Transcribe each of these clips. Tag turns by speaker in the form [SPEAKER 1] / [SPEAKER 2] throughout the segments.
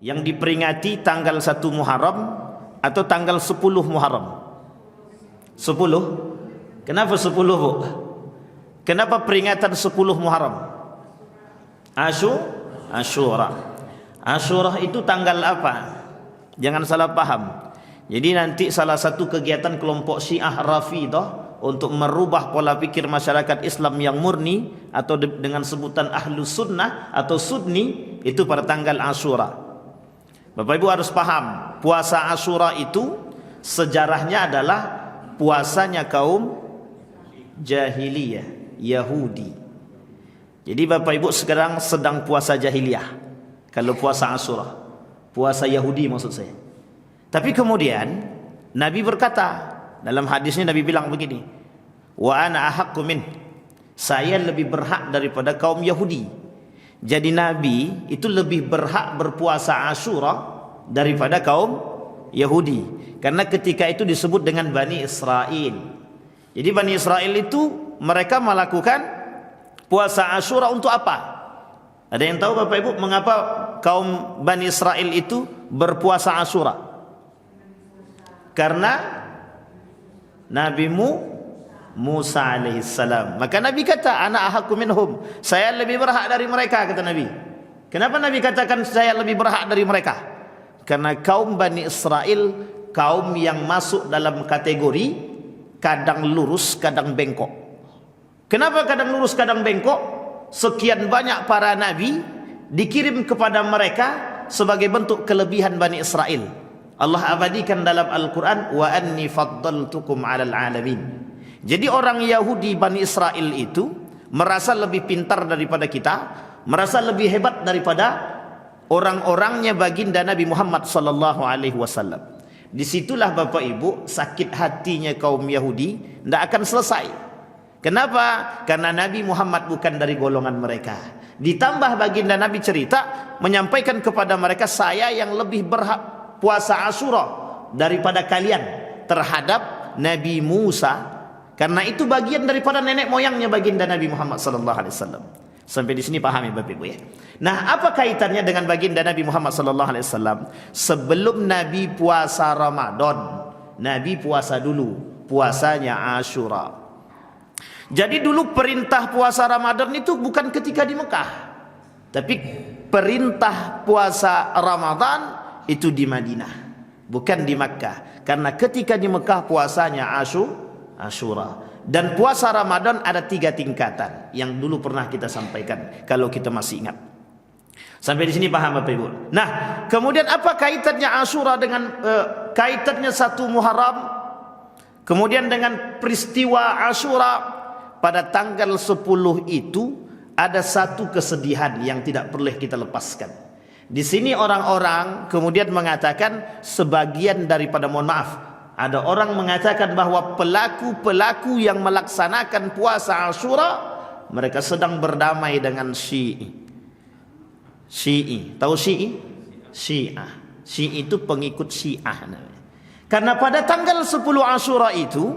[SPEAKER 1] yang diperingati tanggal 1 Muharram atau tanggal 10 Muharram? 10. Kenapa 10, Bu? Kenapa peringatan 10 Muharram? Asyura. Asyura itu tanggal apa? Jangan salah paham. Jadi nanti salah satu kegiatan kelompok Syiah Rafidah untuk merubah pola pikir masyarakat Islam yang murni atau dengan sebutan Ahlus Sunnah atau Sunni itu pada tanggal Asyura. Bapak Ibu harus paham, puasa Asyura itu sejarahnya adalah puasanya kaum jahiliyah Yahudi. Jadi Bapak Ibu sekarang sedang puasa jahiliyah kalau puasa Asyura, puasa Yahudi maksud saya. Tapi kemudian Nabi berkata, dalam hadisnya Nabi bilang begini, wa ana ahaqqu min, saya lebih berhak daripada kaum Yahudi. Jadi Nabi itu lebih berhak berpuasa Asyura daripada kaum Yahudi, karena ketika itu disebut dengan Bani Israel. Jadi Bani Israel itu mereka melakukan puasa Asyura untuk apa? Ada yang tahu Bapak Ibu mengapa kaum Bani Israel itu berpuasa Asyura? Karena Nabi Musa alaihissalam. Maka Nabi kata, ana ahaqqu minhum, saya lebih berhak dari mereka, kata Nabi. Kenapa Nabi katakan saya lebih berhak dari mereka? Karena kaum Bani Israel kaum yang masuk dalam kategori kadang lurus kadang bengkok. Kenapa kadang lurus kadang bengkok? Sekian banyak para nabi dikirim kepada mereka sebagai bentuk kelebihan Bani Israel. Allah abadikan dalam Al-Quran, wa anni faddaltukum 'alal 'alamin. Jadi orang Yahudi Bani Israel itu merasa lebih pintar daripada kita, merasa lebih hebat daripada orang-orangnya baginda Nabi Muhammad sallallahu alaihi wasallam. Disitulah Bapak Ibu sakit hatinya kaum Yahudi tidak akan selesai. Kenapa? Karena Nabi Muhammad bukan dari golongan mereka. Ditambah baginda Nabi cerita menyampaikan kepada mereka, saya yang lebih berhak puasa Asyura daripada kalian terhadap Nabi Musa, karena itu bagian daripada nenek moyangnya baginda Nabi Muhammad sallallahu alaihi wasallam. Sampai di sini pahami Bapak Ibu ya. Nah, apa kaitannya dengan baginda Nabi Muhammad sallallahu alaihi wasallam? Sebelum Nabi puasa Ramadan, Nabi puasa dulu, puasanya Asyura. Jadi dulu perintah puasa Ramadan itu bukan ketika di Mekah, tapi perintah puasa Ramadan itu di Madinah, bukan di Makkah. Karena ketika di Mekah puasanya Asyura. Dan puasa Ramadan ada 3 tingkatan yang dulu pernah kita sampaikan kalau kita masih ingat. Sampai di sini paham Bapak Ibu? Nah, kemudian apa kaitannya Asyura dengan kaitannya 1 Muharram? Kemudian dengan peristiwa Asyura pada tanggal 10 itu ada satu kesedihan yang tidak perlu kita lepaskan. Di sini orang-orang kemudian mengatakan sebagian daripada, mohon maaf, ada orang mengatakan bahwa pelaku-pelaku yang melaksanakan puasa Asyura mereka sedang berdamai dengan Syi'i. Tahu Syi'i? Syiah. Syi'i itu pengikut Syiah namanya. Karena pada tanggal 10 Asyura itu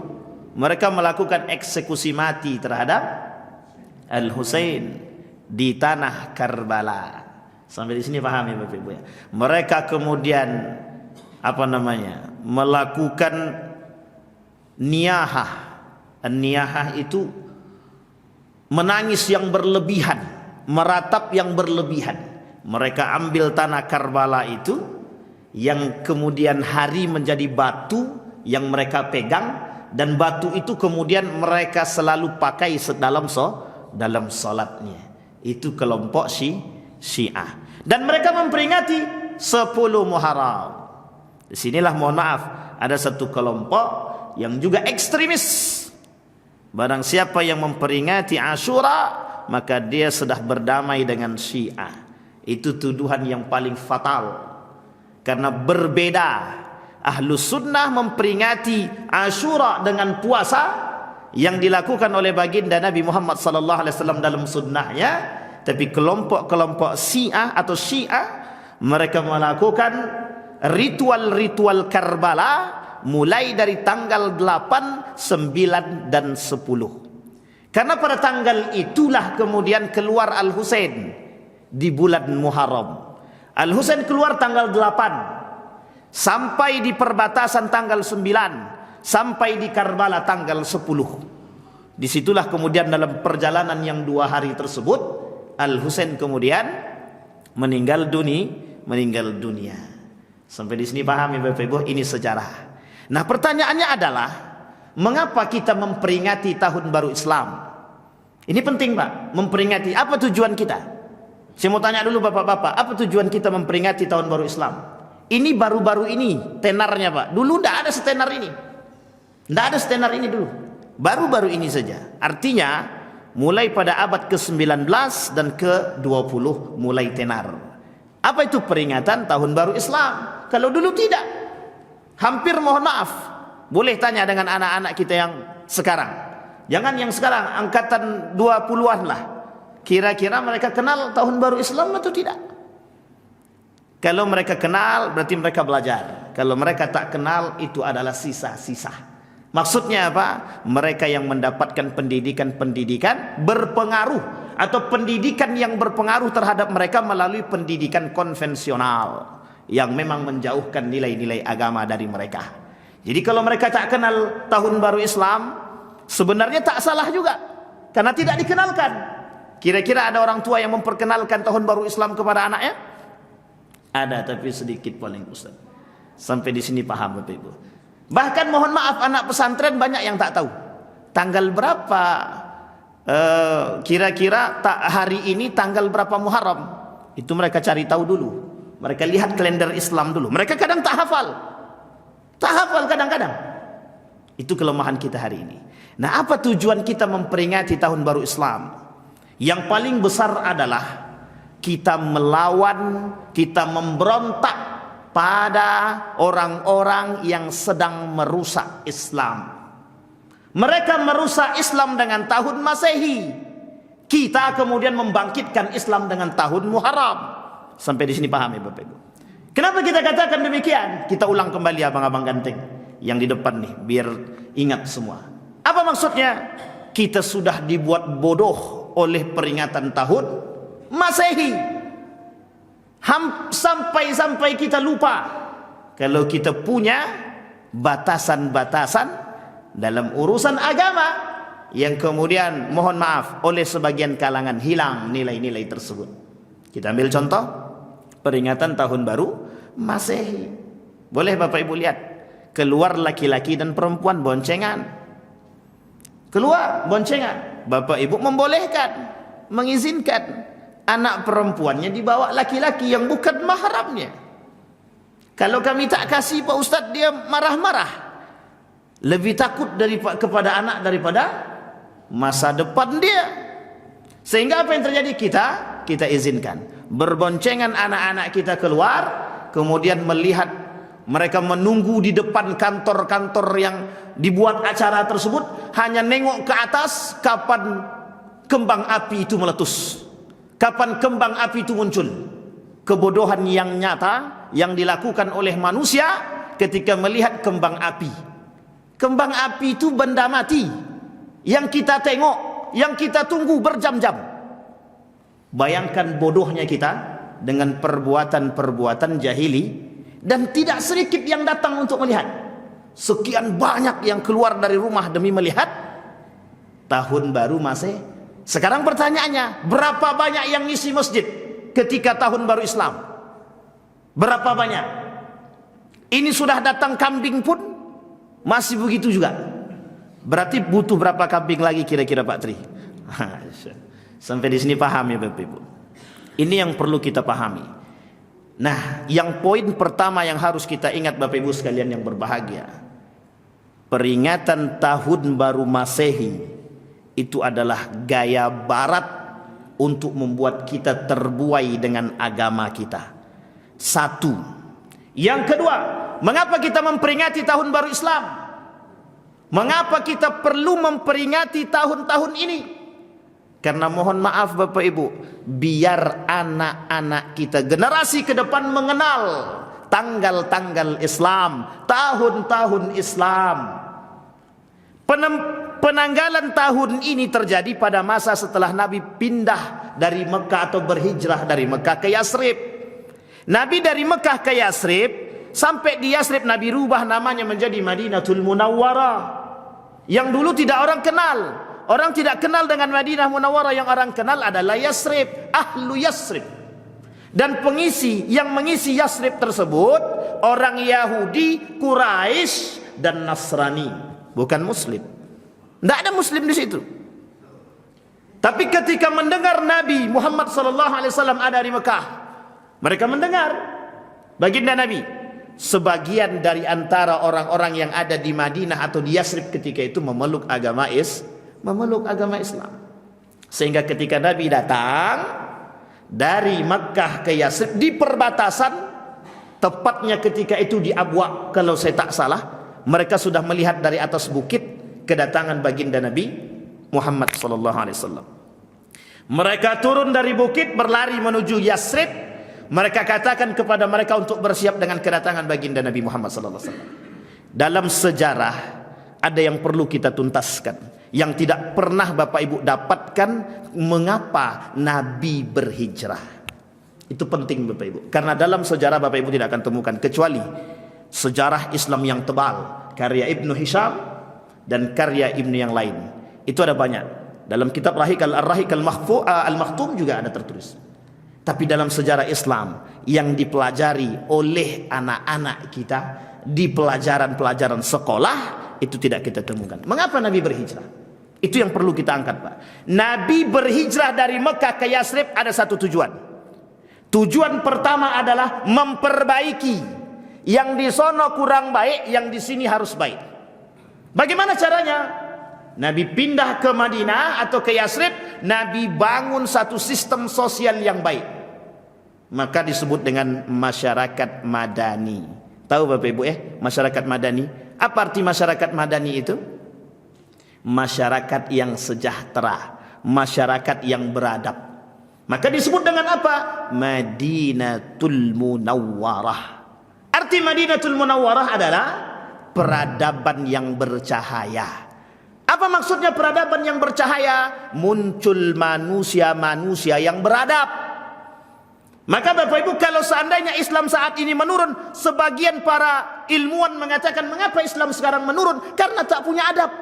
[SPEAKER 1] mereka melakukan eksekusi mati terhadap Al-Husain di tanah Karbala. Sampai di sini paham ya Bapak Ibu ya. Mereka kemudian melakukan niyahah. Niyahah itu menangis yang berlebihan, meratap yang berlebihan. Mereka ambil tanah Karbala itu yang kemudian hari menjadi batu yang mereka pegang, dan batu itu kemudian mereka selalu pakai dalam salatnya. Itu kelompok Syiah. Dan mereka memperingati 10 Muharram. Disinilah mohon maaf ada satu kelompok yang juga ekstremis. Barang siapa yang memperingati Asyura maka dia sudah berdamai dengan Syiah. Itu tuduhan yang paling fatal. Karena berbeda. Ahlus Sunnah memperingati Asyura dengan puasa yang dilakukan oleh baginda Nabi Muhammad sallallahu alaihi wasallam dalam sunnahnya. Tapi kelompok-kelompok Syiah atau Syiah mereka melakukan ritual-ritual Karbala mulai dari tanggal 8, 9 dan 10. Karena pada tanggal itulah kemudian keluar Al-Husain di bulan Muharram. Al-Husain keluar tanggal 8, sampai di perbatasan tanggal 9, sampai di Karbala tanggal 10. Disitulah kemudian dalam perjalanan yang 2 hari tersebut, Al-Husain kemudian meninggal dunia. Sampai di sini pahami Bapak Ibu, ini sejarah. Nah, pertanyaannya adalah, mengapa kita memperingati tahun baru Islam? Ini penting Pak, memperingati. Apa tujuan kita? Saya mau tanya dulu Bapak-bapak, apa tujuan kita memperingati tahun baru Islam? Ini baru-baru ini tenarnya Pak. Dulu tidak ada setenar ini. Tidak ada setenar ini dulu. Baru-baru ini saja. Artinya mulai pada abad ke-19 dan ke-20 mulai tenar. Apa itu peringatan tahun baru Islam? Kalau dulu tidak. Hampir mohon maaf. Boleh tanya dengan anak-anak kita yang sekarang. Jangan yang sekarang, angkatan 20-an lah. Kira-kira mereka kenal tahun baru Islam atau tidak? Kalau mereka kenal, berarti mereka belajar. Kalau mereka tak kenal, itu adalah sisa-sisa. Maksudnya apa? Mereka yang mendapatkan pendidikan berpengaruh, atau pendidikan yang berpengaruh terhadap mereka melalui pendidikan konvensional yang memang menjauhkan nilai-nilai agama dari mereka. Jadi kalau mereka tak kenal tahun baru Islam, sebenarnya tak salah juga, karena tidak dikenalkan. Kira-kira ada orang tua yang memperkenalkan tahun baru Islam kepada anaknya? Ada, tapi sedikit paling Ustaz. Sampai di sini paham Bapak Ibu. Bahkan mohon maaf, anak pesantren banyak yang tak tahu tanggal berapa, kira-kira hari ini tanggal berapa Muharram. Itu mereka cari tahu dulu. Mereka lihat kalender Islam dulu. Mereka kadang tak hafal kadang-kadang. Itu kelemahan kita hari ini. Nah, apa tujuan kita memperingati tahun baru Islam? Yang paling besar adalah kita melawan, kita memberontak pada orang-orang yang sedang merusak Islam. Mereka merusak Islam dengan tahun Masehi. Kita kemudian membangkitkan Islam dengan tahun Muharram. Sampai di sini paham ya Bapak Ibu. Kenapa kita katakan demikian? Kita ulang kembali abang-abang ganteng yang di depan nih, biar ingat semua. Apa maksudnya? Kita sudah dibuat bodoh oleh peringatan tahun Masehi. Sampai kita lupa kalau kita punya batasan-batasan dalam urusan agama, yang kemudian mohon maaf oleh sebagian kalangan hilang nilai-nilai tersebut. Kita ambil contoh peringatan tahun baru Masehi. Boleh Bapak Ibu lihat, keluar laki-laki dan perempuan boncengan. Keluar boncengan, Bapak Ibu membolehkan, mengizinkan anak perempuannya dibawa laki-laki yang bukan mahramnya. Kalau kami tak kasih Pak Ustadz, dia marah-marah. Lebih takut kepada anak daripada masa depan dia. Sehingga apa yang terjadi? Kita izinkan berboncengan anak-anak kita keluar, kemudian melihat mereka menunggu di depan kantor-kantor yang dibuat acara tersebut, hanya nengok ke atas kapan kembang api itu meletus, kapan kembang api itu muncul. Kebodohan yang nyata yang dilakukan oleh manusia ketika melihat kembang api. Kembang api itu benda mati yang kita tengok, yang kita tunggu berjam-jam. Bayangkan bodohnya kita dengan perbuatan-perbuatan jahili. Dan tidak sedikit yang datang untuk melihat. Sekian banyak yang keluar dari rumah demi melihat tahun baru Masehi. Sekarang pertanyaannya, berapa banyak yang ngisi masjid ketika tahun baru Islam? Berapa banyak? Ini sudah datang kambing pun masih begitu juga. Berarti butuh berapa kambing lagi kira-kira Pak Tri? Sampai di sini paham ya Bapak Ibu. Ini yang perlu kita pahami. Nah, yang poin pertama yang harus kita ingat Bapak Ibu sekalian yang berbahagia, peringatan tahun baru Masehi itu adalah gaya barat untuk membuat kita terbuai dengan agama kita. Satu. Yang kedua, mengapa kita memperingati tahun baru Islam? Mengapa kita perlu memperingati tahun-tahun ini? Karena mohon maaf Bapak Ibu, biar anak-anak kita, generasi ke depan mengenal tanggal-tanggal Islam, tahun-tahun Islam. Penanggalan tahun ini terjadi pada masa setelah Nabi pindah dari Mekah atau berhijrah dari Mekah ke Yasrib. Nabi dari Mekah ke Yasrib, sampai di Yasrib Nabi rubah namanya menjadi Madinatul Munawwarah. Yang dulu tidak orang kenal. Orang tidak kenal dengan Madinah Munawwarah, yang orang kenal adalah Yasrib, ahlu Yasrib. Dan yang mengisi Yasrib tersebut orang Yahudi, Quraisy dan Nasrani, bukan Muslim. Tidak ada Muslim di situ. Tapi ketika mendengar Nabi Muhammad SAW ada di Mekah, mereka mendengar baginda Nabi. Sebagian dari antara orang-orang yang ada di Madinah atau di Yasrib ketika itu memeluk agama Islam. Sehingga ketika Nabi datang dari Makkah ke Yasrib di perbatasan, tepatnya ketika itu di Abwa kalau saya tak salah, mereka sudah melihat dari atas bukit kedatangan baginda Nabi Muhammad SAW. Mereka turun dari bukit berlari menuju Yasrib. Mereka katakan kepada mereka untuk bersiap dengan kedatangan baginda Nabi Muhammad SAW. Dalam sejarah ada yang perlu kita tuntaskan, yang tidak pernah Bapak Ibu dapatkan, mengapa Nabi berhijrah. Itu penting Bapak Ibu, karena dalam sejarah Bapak Ibu tidak akan temukan, kecuali sejarah Islam yang tebal, karya Ibnu Hisham dan karya Ibnu yang lain. Itu ada banyak. Dalam kitab Rahik Al-Makhtum juga ada tertulis. Tapi dalam sejarah Islam yang dipelajari oleh anak-anak kita di pelajaran-pelajaran sekolah, itu tidak kita temukan. Mengapa Nabi berhijrah? Itu yang perlu kita angkat, Pak. Nabi berhijrah dari Mekah ke Yasrib ada satu tujuan. Tujuan pertama adalah memperbaiki. Yang di sono kurang baik, yang di sini harus baik. Bagaimana caranya? Nabi pindah ke Madinah atau ke Yasrib, Nabi bangun satu sistem sosial yang baik. Maka disebut dengan masyarakat madani. Tahu Bapak Ibu masyarakat madani? Apa arti masyarakat madani itu? Masyarakat yang sejahtera, masyarakat yang beradab. Maka disebut dengan apa? Madinatul Munawwarah. Arti Madinatul Munawwarah adalah peradaban yang bercahaya. Apa maksudnya peradaban yang bercahaya? Muncul manusia-manusia yang beradab. Maka Bapak Ibu, kalau seandainya Islam saat ini menurun, sebagian para ilmuwan mengatakan, mengapa Islam sekarang menurun? Karena tak punya adab.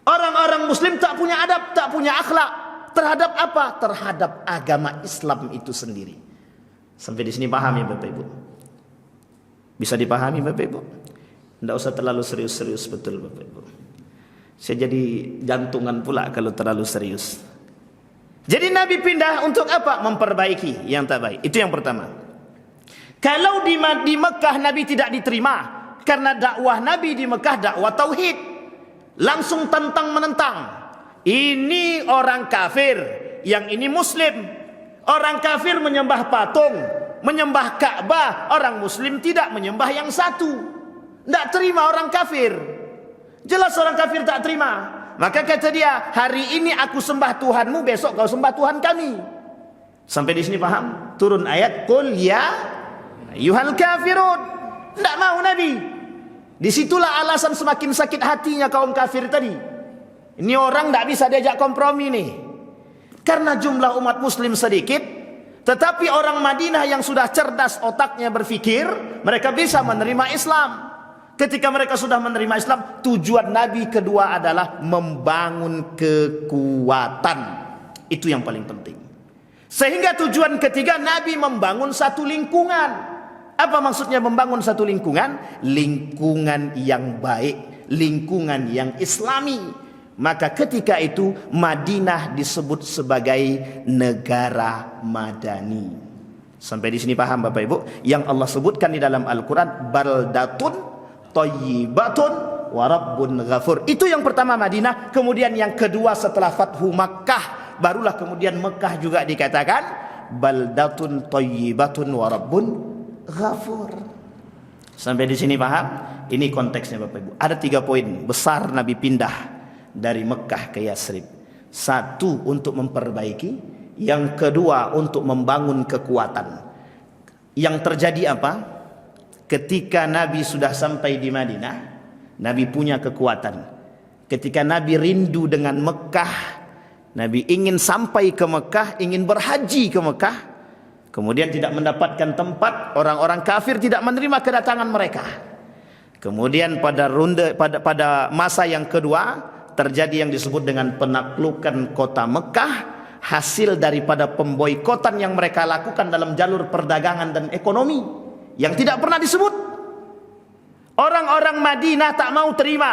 [SPEAKER 1] Orang-orang Muslim tak punya adab, tak punya akhlak. Terhadap apa? Terhadap agama Islam itu sendiri. Sampai di sini paham ya Bapak Ibu? Bisa dipahami Bapak Ibu? Tidak usah terlalu serius-serius, betul Bapak Ibu. Saya jadi jantungan pula kalau terlalu serius. Jadi Nabi pindah untuk apa? Memperbaiki yang tak baik. Itu yang pertama. Kalau di Mekah Nabi tidak diterima, karena dakwah Nabi di Mekah dakwah tauhid, langsung tentang menentang. Ini orang kafir, yang ini Muslim. Orang kafir menyembah patung, menyembah Ka'bah. Orang Muslim tidak, menyembah yang satu. Tidak terima orang kafir. Jelas orang kafir tak terima. Maka kata dia, hari ini aku sembah Tuhanmu, besok kau sembah Tuhan kami. Sampai di sini paham? Turun ayat, Qul ya ayyuhal kafirun. Tidak mau Nabi. Disitulah alasan semakin sakit hatinya kaum kafir tadi. Ini orang tidak bisa diajak kompromi nih. Karena jumlah umat muslim sedikit, tetapi orang Madinah yang sudah cerdas otaknya berpikir, mereka bisa menerima Islam. Ketika mereka sudah menerima Islam, tujuan Nabi kedua adalah membangun kekuatan. Itu yang paling penting. Sehingga tujuan ketiga, Nabi membangun satu lingkungan. Apa maksudnya membangun satu lingkungan? Lingkungan yang baik, lingkungan yang islami. Maka ketika itu Madinah disebut sebagai negara madani. Sampai di sini paham Bapak Ibu? Yang Allah sebutkan di dalam Al-Quran, baldatun thayyibatun wa rabbun ghafur. Itu yang pertama Madinah. Kemudian yang kedua setelah Fathu Makkah, barulah kemudian Mekah juga dikatakan baldatun thayyibatun wa rabbun ghafur. Sampai di sini paham? Ini konteksnya Bapak Ibu. Ada 3 poin besar Nabi pindah dari Mekah ke Yasrib. 1 untuk memperbaiki, yang kedua untuk membangun kekuatan. Yang terjadi apa? Ketika Nabi sudah sampai di Madinah, Nabi punya kekuatan. Ketika Nabi rindu dengan Mekah, Nabi ingin sampai ke Mekah, ingin berhaji ke Mekah. Kemudian tidak mendapatkan tempat, orang-orang kafir tidak menerima kedatangan mereka. Kemudian pada masa yang kedua terjadi yang disebut dengan penaklukan kota Mekah, hasil daripada pemboikotan yang mereka lakukan dalam jalur perdagangan dan ekonomi yang tidak pernah disebut. Orang-orang Madinah tak mau terima,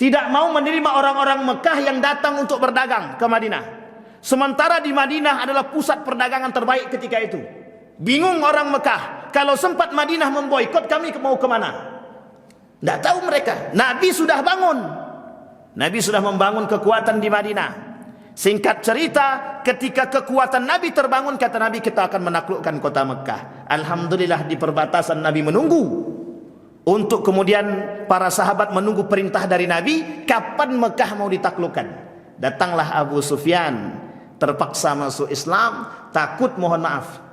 [SPEAKER 1] tidak mau menerima orang-orang Mekah yang datang untuk berdagang ke Madinah. Sementara di Madinah adalah pusat perdagangan terbaik ketika itu. Bingung orang Mekah, kalau sempat Madinah memboikot, kami mau kemana? Tidak tahu mereka. Nabi sudah bangun, Nabi sudah membangun kekuatan di Madinah. Singkat cerita, ketika kekuatan Nabi terbangun, kata Nabi, kita akan menaklukkan kota Mekah. Alhamdulillah di perbatasan Nabi menunggu, untuk kemudian para sahabat menunggu perintah dari Nabi, kapan Mekah mau ditaklukkan. Datanglah Abu Sufyan, terpaksa masuk Islam, takut, mohon maaf.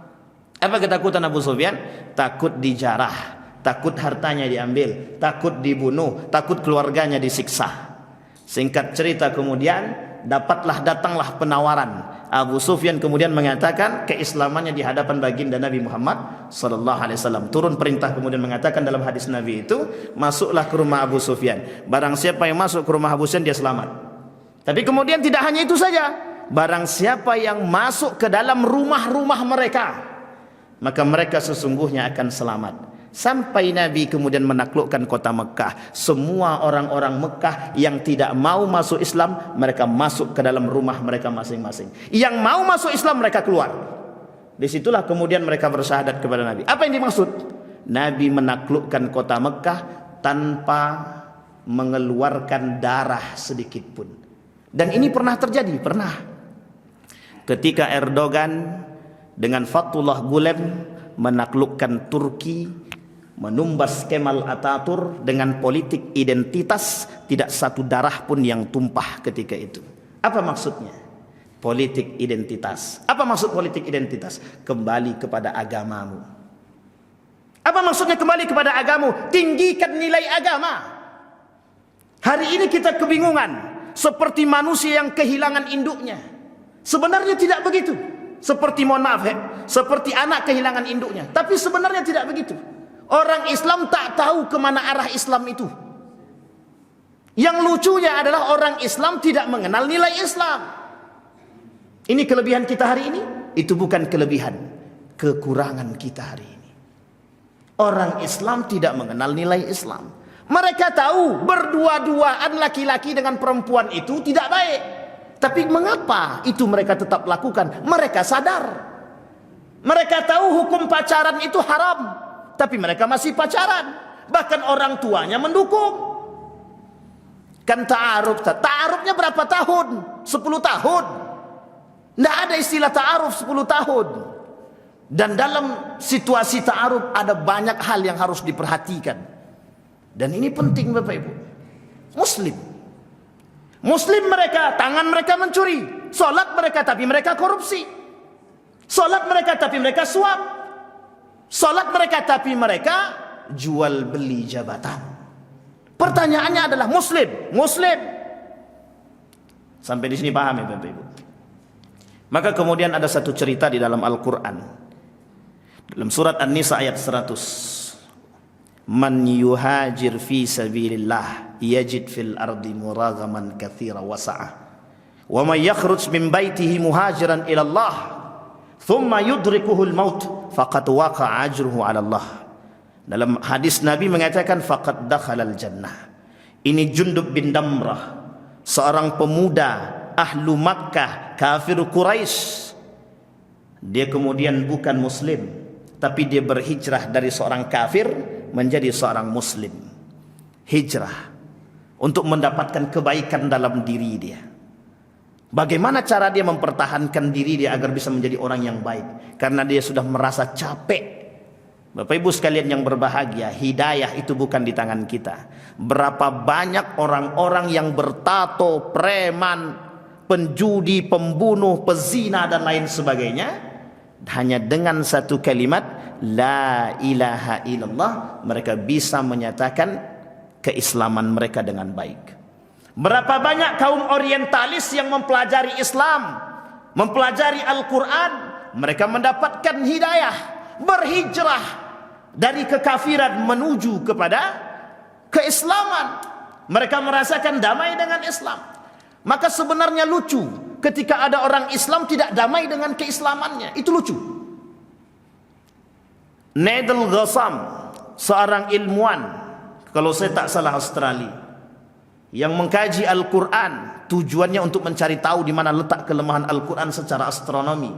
[SPEAKER 1] Apa ketakutan Abu Sufyan? Takut dijarah, takut hartanya diambil, takut dibunuh, takut keluarganya disiksa. Singkat cerita kemudian datanglah penawaran. Abu Sufyan kemudian mengatakan keislamannya di hadapan baginda Nabi Muhammad sallallahu alaihi wasallam. Turun perintah kemudian mengatakan dalam hadis Nabi itu, masuklah ke rumah Abu Sufyan. Barang siapa yang masuk ke rumah Abu Sufyan dia selamat. Tapi kemudian tidak hanya itu saja. Barang siapa yang masuk ke dalam rumah-rumah mereka, maka mereka sesungguhnya akan selamat. Sampai Nabi kemudian menaklukkan kota Mekah. Semua orang-orang Mekah yang tidak mau masuk Islam, mereka masuk ke dalam rumah mereka masing-masing. Yang mau masuk Islam, mereka keluar. Disitulah kemudian mereka bersyahadat kepada Nabi. Apa yang dimaksud? Nabi menaklukkan kota Mekah tanpa mengeluarkan darah sedikit pun. Dan ini pernah terjadi, pernah. Ketika Erdogan dengan Fathullah Gulen menaklukkan Turki, menumbas Kemal Atatürk dengan politik identitas, tidak satu darah pun yang tumpah ketika itu. Apa maksudnya? Politik identitas. Apa maksud politik identitas? Kembali kepada agamamu. Apa maksudnya kembali kepada agamamu? Tinggikan nilai agama. Hari ini kita kebingungan, seperti manusia yang kehilangan induknya. Sebenarnya tidak begitu. Seperti, mohon maaf seperti anak kehilangan induknya. Tapi sebenarnya tidak begitu. Orang Islam tak tahu kemana arah Islam itu. Yang lucunya adalah orang Islam tidak mengenal nilai Islam. Ini kelebihan kita hari ini. Itu bukan kelebihan, kekurangan kita hari ini. Orang Islam tidak mengenal nilai Islam. Mereka tahu berdua-duaan laki-laki dengan perempuan itu tidak baik. Tapi mengapa itu mereka tetap lakukan? Mereka sadar. Mereka tahu hukum pacaran itu haram, tapi mereka masih pacaran. Bahkan orang tuanya mendukung. Kan ta'aruf. Ta'arufnya berapa tahun? 10 tahun. Tidak ada istilah ta'aruf 10 tahun. Dan dalam situasi ta'aruf ada banyak hal yang harus diperhatikan. Dan ini penting Bapak Ibu. Muslim mereka, tangan mereka mencuri. Solat mereka tapi mereka korupsi. Solat mereka tapi mereka suap. Solat mereka tapi mereka jual beli jabatan. Pertanyaannya adalah Muslim. Sampai di sini paham ya Bapak Ibu? Maka kemudian ada satu cerita di dalam Al-Quran. Dalam surat An-Nisa ayat 100. Man yuhajir fi sabilillah yajid fil ardi muragaman katsira wasa'a wa man yakhruj min baitihi muhajiran ila Allah thumma yudrikuhul maut faqad waqa'a ajruhu 'ala Allah. Dalam hadis Nabi mengatakan faqad dakhalal jannah. Ini Jundub bin Damrah, seorang pemuda ahlu Makkah, kafir Quraisy. Dia kemudian bukan muslim, tapi dia berhijrah dari seorang kafir menjadi seorang muslim. Hijrah untuk mendapatkan kebaikan dalam diri dia. Bagaimana cara dia mempertahankan diri dia agar bisa menjadi orang yang baik? Karena dia sudah merasa capek. Bapak Ibu sekalian yang berbahagia, hidayah itu bukan di tangan kita. Berapa banyak orang-orang yang bertato, preman, penjudi, pembunuh, pezina dan lain sebagainya, hanya dengan satu kalimat la ilaha illallah mereka bisa menyatakan keislaman mereka dengan baik. Berapa banyak kaum orientalis yang mempelajari Islam, mempelajari Al-Quran, mereka mendapatkan hidayah, berhijrah dari kekafiran menuju kepada keislaman. Mereka merasakan damai dengan Islam. Maka sebenarnya lucu ketika ada orang Islam tidak damai dengan keislamannya. Itu lucu. Nigel Ghassam, seorang ilmuwan, kalau saya tak salah Australia, yang mengkaji Al-Quran, tujuannya untuk mencari tahu di mana letak kelemahan Al-Quran secara astronomi.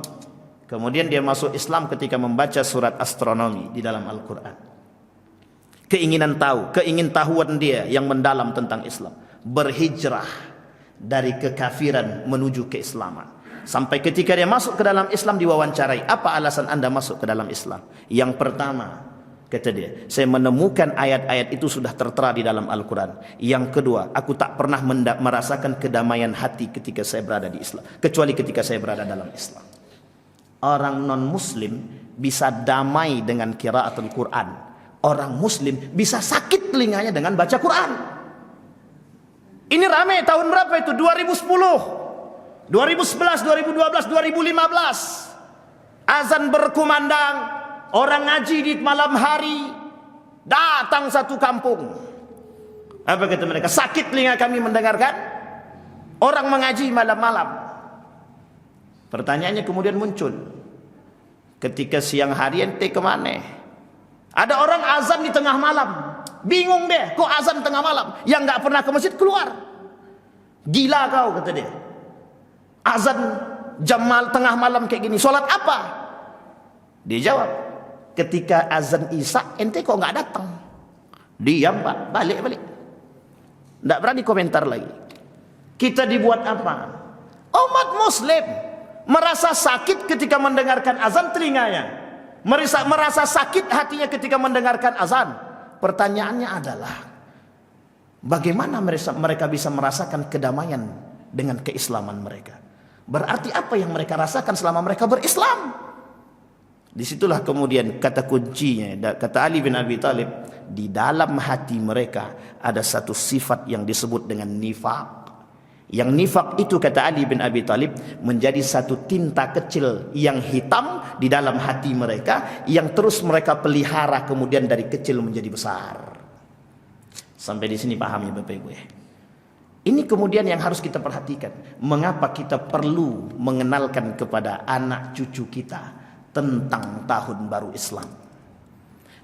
[SPEAKER 1] Kemudian dia masuk Islam ketika membaca surat astronomi di dalam Al-Quran. Keinginan tahu, keingintahuan dia yang mendalam tentang Islam. Berhijrah dari kekafiran menuju keislaman. Sampai ketika dia masuk ke dalam Islam, diwawancarai, apa alasan anda masuk ke dalam Islam? Yang pertama, kata dia, saya menemukan ayat-ayat itu sudah tertera di dalam Al-Quran. Yang kedua, aku tak pernah merasakan kedamaian hati ketika saya berada di Islam, kecuali ketika saya berada dalam Islam. Orang non-muslim bisa damai dengan qiraatul Quran. Orang muslim bisa sakit telinganya dengan baca Quran. Ini ramai tahun berapa itu? 2010, 2011, 2012, 2015. Azan berkumandang, orang ngaji di malam hari, datang satu kampung. Apa kata mereka? Sakit telinga kami mendengarkan orang mengaji malam-malam. Pertanyaannya kemudian muncul, ketika siang hari ente kemana? Ada orang azan di tengah malam, bingung deh, kok azan tengah malam? Yang nggak pernah ke masjid keluar. Gila kau, kata dia. Azan jam tengah malam kayak gini, solat apa? Dia jawab, ketika azan Isya ente kok nggak datang? Diam pak, balik. Nggak berani komentar lagi. Kita dibuat apa? Umat muslim merasa sakit ketika mendengarkan azan telinganya, merasa sakit hatinya ketika mendengarkan azan. Pertanyaannya adalah, bagaimana mereka bisa merasakan kedamaian dengan keislaman mereka? Berarti apa yang mereka rasakan selama mereka berislam? Disitulah kemudian kata kuncinya, kata Ali bin Abi Thalib, di dalam hati mereka ada satu sifat yang disebut dengan nifaq. Yang nifaq itu, kata Ali bin Abi Thalib, menjadi satu tinta kecil yang hitam di dalam hati mereka, yang terus mereka pelihara kemudian dari kecil menjadi besar. Sampai di sini paham ya Bapak Ibu ya? Ini kemudian yang harus kita perhatikan. Mengapa kita perlu mengenalkan kepada anak cucu kita tentang tahun baru Islam?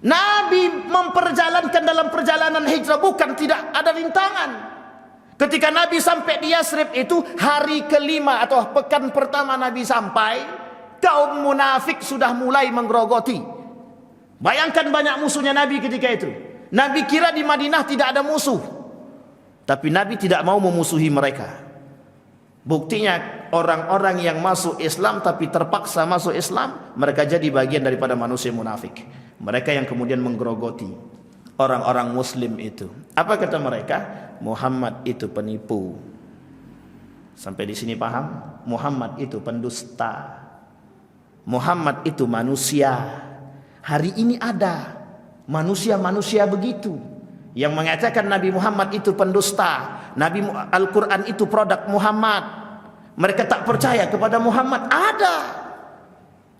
[SPEAKER 1] Nabi memperjalankan dalam perjalanan hijrah, bukan tidak ada rintangan. Ketika Nabi sampai di Yasrib itu, hari kelima atau pekan pertama Nabi sampai, kaum munafik sudah mulai menggerogoti. Bayangkan banyak musuhnya Nabi ketika itu. Nabi kira di Madinah tidak ada musuh, tapi Nabi tidak mau memusuhi mereka. Buktinya orang-orang yang masuk Islam tapi terpaksa masuk Islam, mereka jadi bagian daripada manusia munafik. Mereka yang kemudian menggerogoti orang-orang muslim itu. Apa kata mereka? Muhammad itu penipu. Sampai di sini paham? Muhammad itu pendusta. Muhammad itu manusia. Hari ini ada manusia-manusia begitu yang mengatakan Nabi Muhammad itu pendusta, Nabi Al-Quran itu produk Muhammad. Mereka tak percaya kepada Muhammad. Ada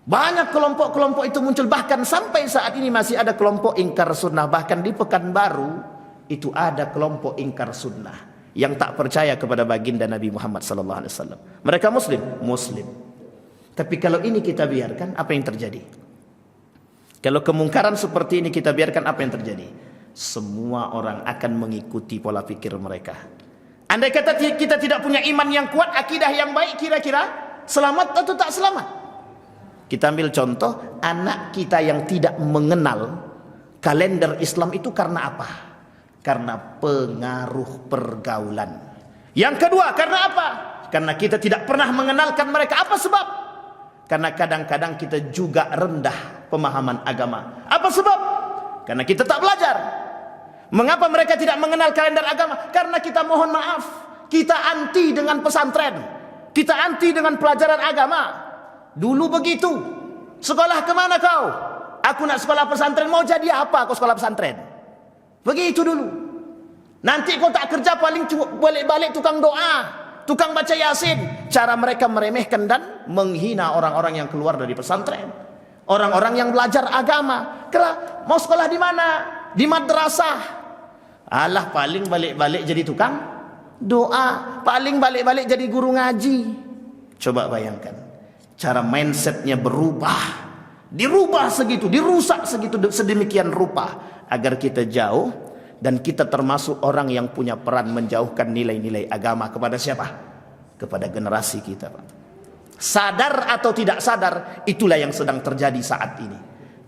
[SPEAKER 1] banyak kelompok-kelompok itu muncul. Bahkan sampai saat ini masih ada kelompok ingkar sunnah. Bahkan di Pekanbaru itu ada kelompok ingkar sunnah yang tak percaya kepada baginda Nabi Muhammad SAW. Mereka muslim. Tapi kalau ini kita biarkan, apa yang terjadi? Kalau kemungkaran seperti ini kita biarkan, apa yang terjadi? Semua orang akan mengikuti pola pikir mereka. Andai kata kita tidak punya iman yang kuat, akidah yang baik, kira-kira selamat atau tak selamat? Kita ambil contoh anak kita yang tidak mengenal kalender Islam itu karena apa? Karena pengaruh pergaulan. Yang kedua, karena apa? Karena kita tidak pernah mengenalkan mereka. Apa sebab? Karena kadang-kadang kita juga rendah pemahaman agama. Apa sebab? Karena kita tak belajar. Mengapa mereka tidak mengenal kalender agama? Karena kita, mohon maaf, kita anti dengan pesantren, kita anti dengan pelajaran agama. Dulu begitu. Sekolah kemana kau? Aku nak sekolah pesantren. Mau jadi apa kau sekolah pesantren? Begitu dulu. Nanti kau tak kerja, paling balik-balik tukang doa, tukang baca Yasin, cara mereka meremehkan dan menghina orang-orang yang keluar dari pesantren, orang-orang yang belajar agama. Mau sekolah di mana? Di madrasah. Alah, paling balik-balik jadi tukang doa, paling balik-balik jadi guru ngaji. Coba bayangkan, cara mindsetnya berubah, dirubah segitu, dirusak segitu, sedemikian rupa, agar kita jauh. Dan kita termasuk orang yang punya peran menjauhkan nilai-nilai agama kepada siapa? Kepada generasi kita, Pak. Sadar atau tidak sadar, itulah yang sedang terjadi saat ini.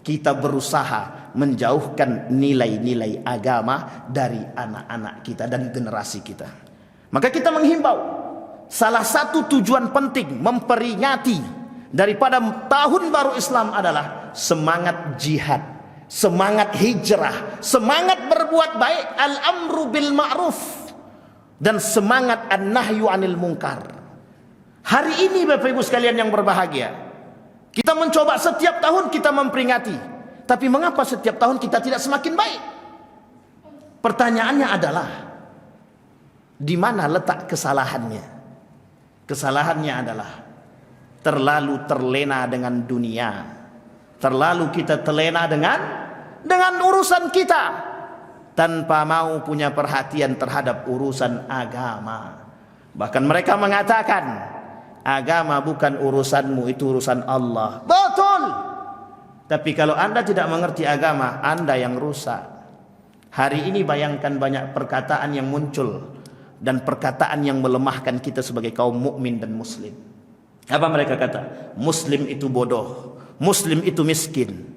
[SPEAKER 1] Kita berusaha menjauhkan nilai-nilai agama dari anak-anak kita dan generasi kita. Maka kita menghimbau, salah satu tujuan penting memperingati daripada tahun baru Islam adalah semangat jihad, semangat hijrah, semangat berbuat baik, al-amru bil ma'ruf, dan semangat an-nahyu anil munkar. Hari ini Bapak Ibu sekalian yang berbahagia, kita mencoba setiap tahun kita memperingati, tapi mengapa setiap tahun kita tidak semakin baik? Pertanyaannya adalah, di mana letak kesalahannya? Kesalahannya adalah terlalu terlena dengan dunia, terlalu kita terlena dengan urusan kita, tanpa mau punya perhatian terhadap urusan agama. Bahkan mereka mengatakan, agama bukan urusanmu, itu urusan Allah. Betul. Tapi kalau Anda tidak mengerti agama, Anda yang rusak. Hari ini bayangkan banyak perkataan yang muncul, dan perkataan yang melemahkan kita sebagai kaum mukmin dan muslim. Apa mereka kata? Muslim itu bodoh, Muslim itu miskin,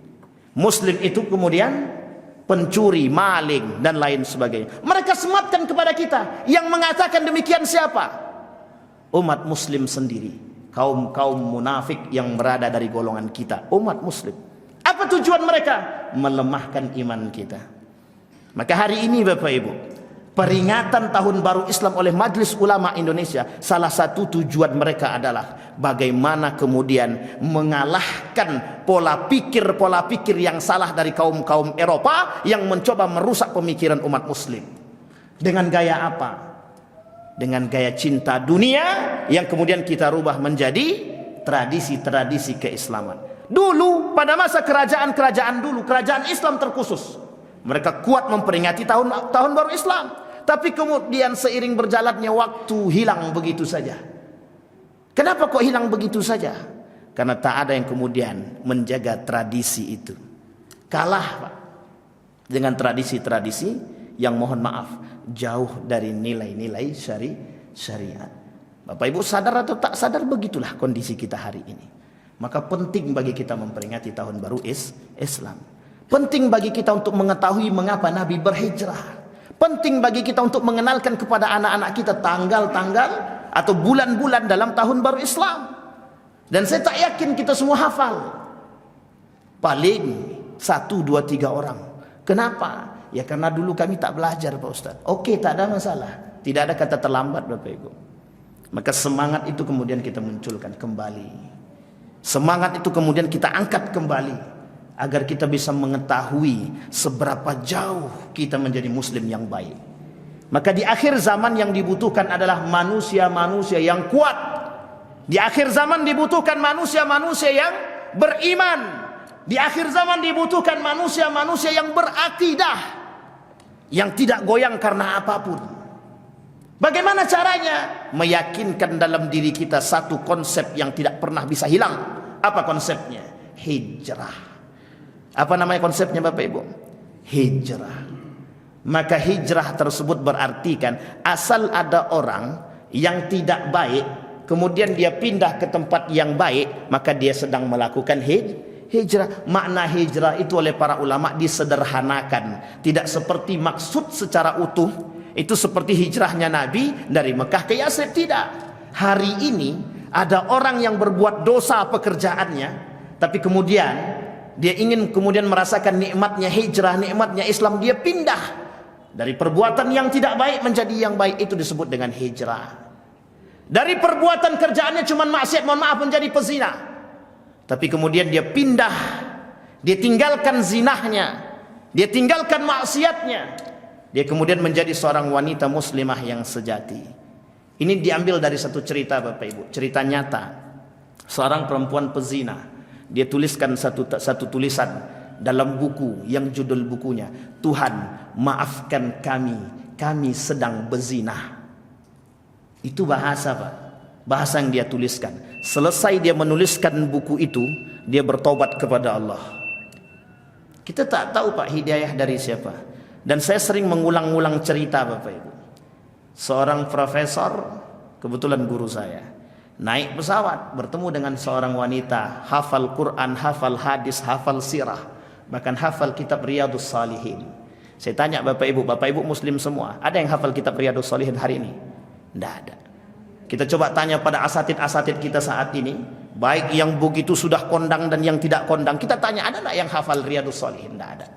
[SPEAKER 1] Muslim itu kemudian pencuri, maling, dan lain sebagainya. Mereka sematkan kepada kita. Yang mengatakan demikian siapa? Umat Muslim sendiri, kaum munafik yang berada dari golongan kita, umat Muslim. Apa tujuan mereka? Melemahkan iman kita. Maka hari ini Bapak Ibu, peringatan tahun baru Islam oleh Majelis Ulama Indonesia, salah satu tujuan mereka adalah bagaimana kemudian mengalahkan pola pikir yang salah dari kaum Eropa yang mencoba merusak pemikiran umat muslim. Dengan gaya apa? Dengan gaya cinta dunia yang kemudian kita rubah menjadi tradisi-tradisi keislaman. Dulu pada masa kerajaan-kerajaan dulu, kerajaan Islam terkhusus, mereka kuat memperingati tahun baru Islam. Tapi kemudian seiring berjalannya waktu hilang begitu saja. Kenapa kok hilang begitu saja? Karena tak ada yang kemudian menjaga tradisi itu. Kalah, Pak, dengan tradisi-tradisi yang mohon maaf jauh dari nilai-nilai syariat. Bapak Ibu sadar atau tak sadar, begitulah kondisi kita hari ini. Maka penting bagi kita memperingati tahun baru Islam. Penting bagi kita untuk mengetahui mengapa Nabi berhijrah. Penting bagi kita untuk mengenalkan kepada anak-anak kita tanggal-tanggal atau bulan-bulan dalam tahun baru Islam. Dan saya tak yakin kita semua hafal. Paling 1, 2, 3 orang. Kenapa? Ya karena dulu kami tak belajar, Pak Ustaz. Oke, tak ada masalah. Tidak ada kata terlambat, Bapak Ibu. Maka semangat itu kemudian kita munculkan kembali. Semangat itu kemudian kita angkat kembali, agar kita bisa mengetahui seberapa jauh kita menjadi muslim yang baik. Maka di akhir zaman yang dibutuhkan adalah manusia-manusia yang kuat. Di akhir zaman dibutuhkan manusia-manusia yang beriman. Di akhir zaman dibutuhkan manusia-manusia yang berakidah, yang tidak goyang karena apapun. Bagaimana caranya? Meyakinkan dalam diri kita satu konsep yang tidak pernah bisa hilang. Apa konsepnya? Hijrah. Apa namanya konsepnya Bapak Ibu? Hijrah. Maka hijrah tersebut berarti kan, asal ada orang yang tidak baik, kemudian dia pindah ke tempat yang baik, maka dia sedang melakukan hijrah. Makna hijrah itu oleh para ulama disederhanakan. Tidak seperti maksud secara utuh, itu seperti hijrahnya Nabi dari Mekah ke Yasrib. Tidak. Hari ini ada orang yang berbuat dosa pekerjaannya, tapi kemudian dia ingin kemudian merasakan nikmatnya hijrah, nikmatnya Islam. Dia pindah dari perbuatan yang tidak baik menjadi yang baik. Itu disebut dengan hijrah. Dari perbuatan kerjaannya cuma maksiat, mohon maaf, menjadi pezina. Tapi kemudian dia pindah. Dia tinggalkan zinahnya, dia tinggalkan maksiatnya. Dia kemudian menjadi seorang wanita muslimah yang sejati. Ini diambil dari satu cerita Bapak Ibu, cerita nyata. Seorang perempuan pezina, dia tuliskan satu tulisan dalam buku yang judul bukunya, Tuhan maafkan kami sedang berzina. Itu bahasa Pak, bahasa yang dia tuliskan. Selesai dia menuliskan buku itu, dia bertobat kepada Allah. Kita tak tahu Pak hidayah dari siapa. Dan saya sering mengulang-ulang cerita Bapak Ibu. Seorang profesor, kebetulan guru saya, naik pesawat bertemu dengan seorang wanita, hafal Quran, hafal hadis, hafal sirah, bahkan hafal kitab Riyadhus Shalihin. Saya tanya Bapak Ibu Muslim semua, ada yang hafal kitab Riyadhus Shalihin hari ini? Tidak ada. Kita coba tanya pada asatid-asatid kita saat ini, baik yang begitu sudah kondang dan yang tidak kondang, kita tanya ada tak yang hafal Riyadhus Shalihin? Tidak ada.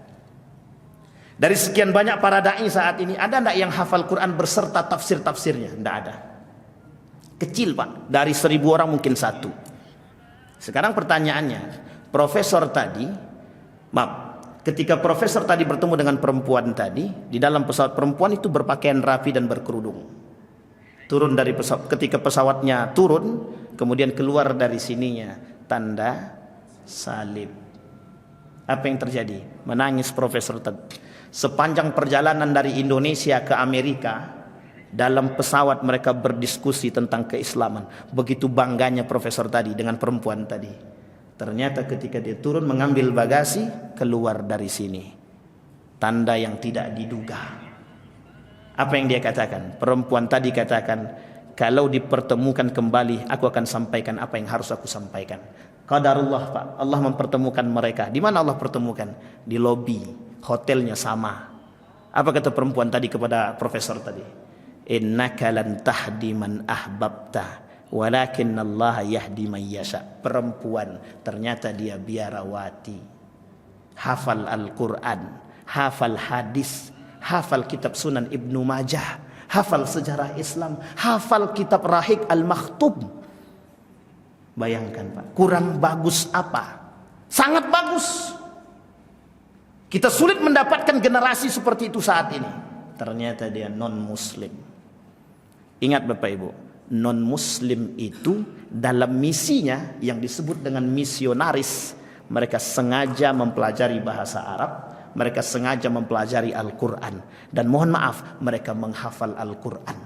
[SPEAKER 1] Dari sekian banyak para da'i saat ini, ada tak yang hafal Quran berserta tafsir-tafsirnya? Tidak ada. Kecil Pak, dari 1000 orang mungkin 1. Sekarang pertanyaannya, ketika profesor tadi bertemu dengan perempuan tadi, di dalam pesawat, perempuan itu berpakaian rapi dan berkerudung. Turun dari pesawat, ketika pesawatnya turun, kemudian keluar dari sininya tanda salib. Apa yang terjadi? Menangis profesor tadi. Sepanjang perjalanan dari Indonesia ke Amerika, dalam pesawat mereka berdiskusi tentang keislaman. Begitu bangganya profesor tadi dengan perempuan tadi. Ternyata ketika dia turun mengambil bagasi, keluar dari sini tanda yang tidak diduga. Apa yang dia katakan? Perempuan tadi katakan, kalau dipertemukan kembali, aku akan sampaikan apa yang harus aku sampaikan. Qadarullah Pak, Allah mempertemukan mereka. Di mana Allah pertemukan? Di lobi hotelnya sama. Apa kata perempuan tadi kepada profesor tadi? Innaka lan tahdi man ahbabta, walakin Allah yahdi man yasha. Perempuan, ternyata dia biarawati, hafal Al-Quran, hafal hadis, hafal kitab Sunan Ibnu Majah, hafal sejarah Islam, hafal kitab Rahik Al-Makhtub. Bayangkan Pak, kurang bagus apa? Sangat bagus. Kita sulit mendapatkan generasi seperti itu saat ini. Ternyata dia non-muslim. Ingat Bapak Ibu, non-muslim itu dalam misinya yang disebut dengan misionaris, mereka sengaja mempelajari bahasa Arab, mereka sengaja mempelajari Al-Quran, dan mohon maaf, mereka menghafal Al-Quran.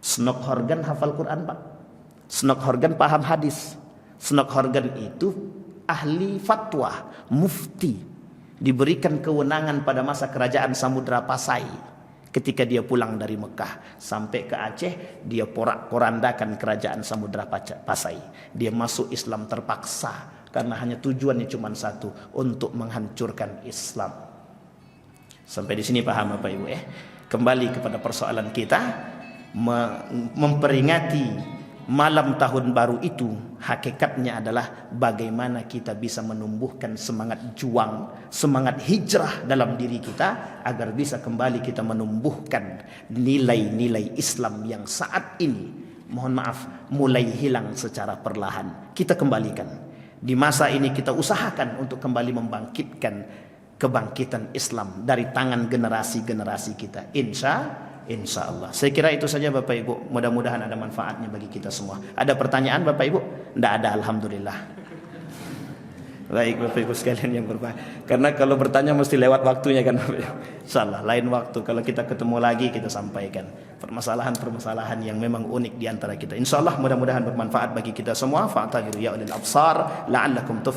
[SPEAKER 1] Snok Horgan hafal Quran Pak. Snok Horgan paham hadis. Snok Horgan itu ahli fatwa, mufti, diberikan kewenangan pada masa kerajaan Samudra Pasai. Ketika dia pulang dari Mekah sampai ke Aceh, dia porak-porandakan kerajaan Samudra Pasai. Dia masuk Islam terpaksa karena hanya tujuannya cuma satu, untuk menghancurkan Islam. Sampai di sini paham Bapak Ibu ya? Kembali kepada persoalan kita, memperingati malam tahun baru itu hakikatnya adalah bagaimana kita bisa menumbuhkan semangat juang, semangat hijrah dalam diri kita, agar bisa kembali kita menumbuhkan nilai-nilai Islam yang saat ini, mohon maaf, mulai hilang secara perlahan. Kita kembalikan. Di masa ini kita usahakan untuk kembali membangkitkan kebangkitan Islam dari tangan generasi-generasi kita. Insya Allah. Saya kira itu saja Bapak Ibu. Mudah-mudahan ada manfaatnya bagi kita semua. Ada pertanyaan Bapak Ibu? Tidak ada, alhamdulillah. Baik Bapak Ibu sekalian yang berbahagia. Karena kalau bertanya mesti lewat waktunya kan Bapak Ibu. Insya Allah lain waktu kalau kita ketemu lagi kita sampaikan permasalahan-permasalahan yang memang unik di antara kita. Insya Allah mudah-mudahan bermanfaat bagi kita semua. Fa'tabiru ya ulil absar la'allakum tuflihun.